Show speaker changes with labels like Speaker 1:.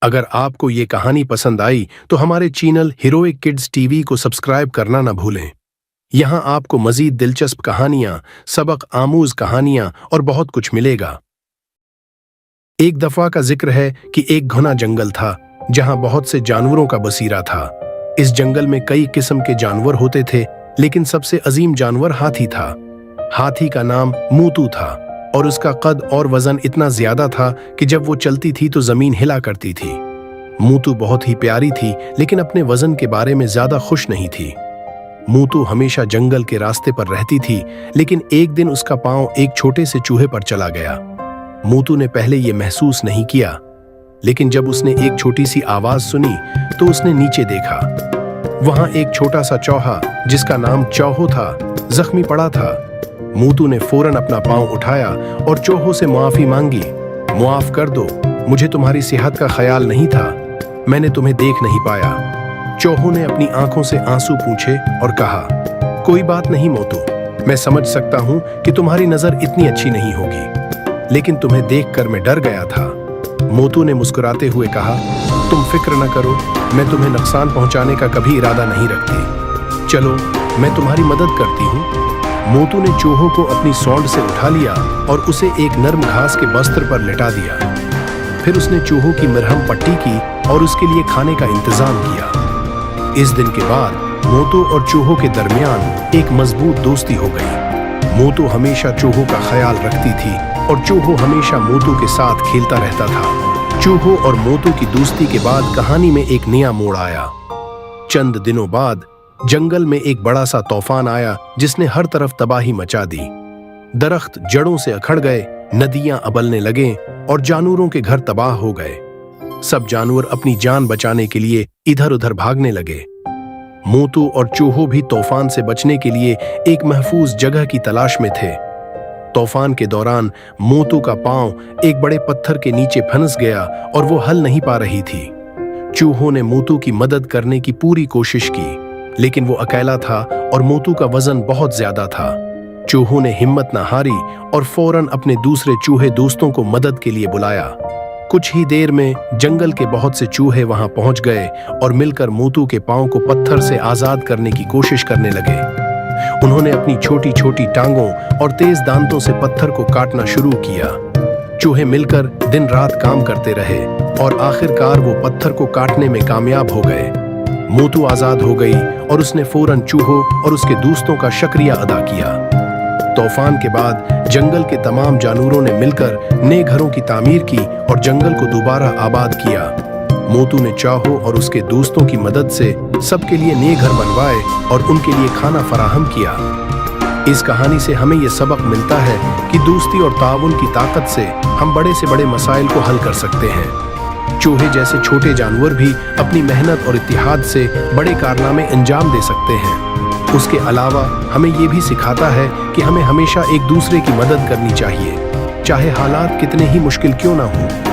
Speaker 1: अगर आपको ये कहानी पसंद आई तो हमारे चैनल हीरोइक किड्स टीवी को सब्सक्राइब करना न भूलें। यहाँ आपको मजीद दिलचस्प कहानियां, सबक आमूज कहानियां और बहुत कुछ मिलेगा। एक दफा का जिक्र है कि एक घना जंगल था जहां बहुत से जानवरों का बसीरा था। इस जंगल में कई किस्म के जानवर होते थे, लेकिन सबसे अजीम जानवर हाथी था। हाथी का नाम मूतू था और उसका कद और वजन इतना ज्यादा था कि जब वो चलती थी तो जमीन हिला करती थी। मूतू बहुत ही प्यारी थी, लेकिन अपने वजन के बारे में ज्यादा खुश नहीं थी। मूतू हमेशा जंगल के रास्ते पर रहती थी, लेकिन एक दिन उसका पांव एक छोटे से चूहे पर चला गया। मूतू ने पहले ये महसूस नहीं किया, लेकिन जब उसने एक छोटी सी आवाज सुनी तो उसने नीचे देखा। वहां एक छोटा सा चौहा, जिसका नाम चौहो था, जख्मी पड़ा था। मूतू ने फौरन अपना पांव उठाया और चौहो से माफी मांगी। मुआफ कर दो, मुझे तुम्हारी सेहत का ख्याल नहीं था, मैंने तुम्हें देख नहीं पाया। चौहो ने अपनी आंखों से आंसू पूंछे और कहा, कोई बात नहीं मोतू, मैं समझ सकता हूं कि तुम्हारी नजर इतनी अच्छी नहीं होगी, लेकिन तुम्हें देखकर मैं डर गया था। मोतू ने मुस्कुराते हुए कहा, तुम फिक्र न करो, मैं तुम्हें नुकसान पहुंचाने का कभी इरादा नहीं रखती। चलो, मैं तुम्हारी मदद करती हूँ। मोतू ने चूहों को अपनी सौंड से उठा लिया और उसे एक नर्म घास के बस्तर पर लिटा दिया। फिर उसने चूहों की मरहम पट्टी की और उसके लिए खाने का इंतजाम किया। इस दिन के बाद मोतू और चूहों के दरमियान एक मजबूत दोस्ती हो गई। मोतू हमेशा चूहों का ख्याल रखती थी और चूहो हमेशा मोतू के साथ खेलता रहता था। चूहों और मोतू की दोस्ती के बाद कहानी में एक नया मोड़ आया। चंद दिनों बाद जंगल में एक बड़ा सा तूफान आया जिसने हर तरफ तबाही मचा दी। दरख्त जड़ों से अखड़ गए, नदियां अबलने लगे और जानवरों के घर तबाह हो गए। सब जानवर अपनी जान बचाने के लिए इधर उधर भागने लगे। मोतू और चूहो भी तूफान से बचने के लिए एक महफूज जगह की तलाश में थे। तूफान के दौरान मोतू का पांव एक बड़े पत्थर के नीचे फंस गया और वो हल नहीं पा रही थी। चूहों ने मोतू की मदद करने की पूरी कोशिश की, लेकिन वो अकेला था और मोतू का वजन बहुत ज्यादा था। चूहों ने हिम्मत न हारी और फौरन अपने दूसरे चूहे दोस्तों को मदद के लिए बुलाया। कुछ ही देर में जंगल के बहुत से चूहे वहां पहुंच गए और मिलकर मोतू के पांव को पत्थर से आजाद करने की कोशिश करने लगे। उन्होंने अपनी छोटी छोटी टांगों और तेज दांतों से पत्थर को काटना शुरू किया। चूहे मिलकर दिन रात काम करते रहे और आखिरकार वो पत्थर को काटने में कामयाब हो गए। मोतू आजाद हो गई और उसने फौरन चूहों और उसके दोस्तों का शुक्रिया अदा किया। तूफान के बाद जंगल के तमाम जानवरों ने मिलकर नए घरों की तामीर की और जंगल को दोबारा आबाद किया। मोतू ने चूहों और उसके दोस्तों की मदद से सबके लिए नए घर बनवाए और उनके लिए खाना फराहम किया। इस कहानी से हमें यह सबक मिलता है कि दोस्ती और ताउन की ताकत से हम बड़े से बड़े मसाइल को हल कर सकते हैं। चूहे जैसे छोटे जानवर भी अपनी मेहनत और इत्तेहाद से बड़े कारनामे अंजाम दे सकते हैं। उसके अलावा हमें ये भी सिखाता है कि हमें हमेशा एक दूसरे की मदद करनी चाहिए, चाहे हालात कितने ही मुश्किल क्यों ना हों।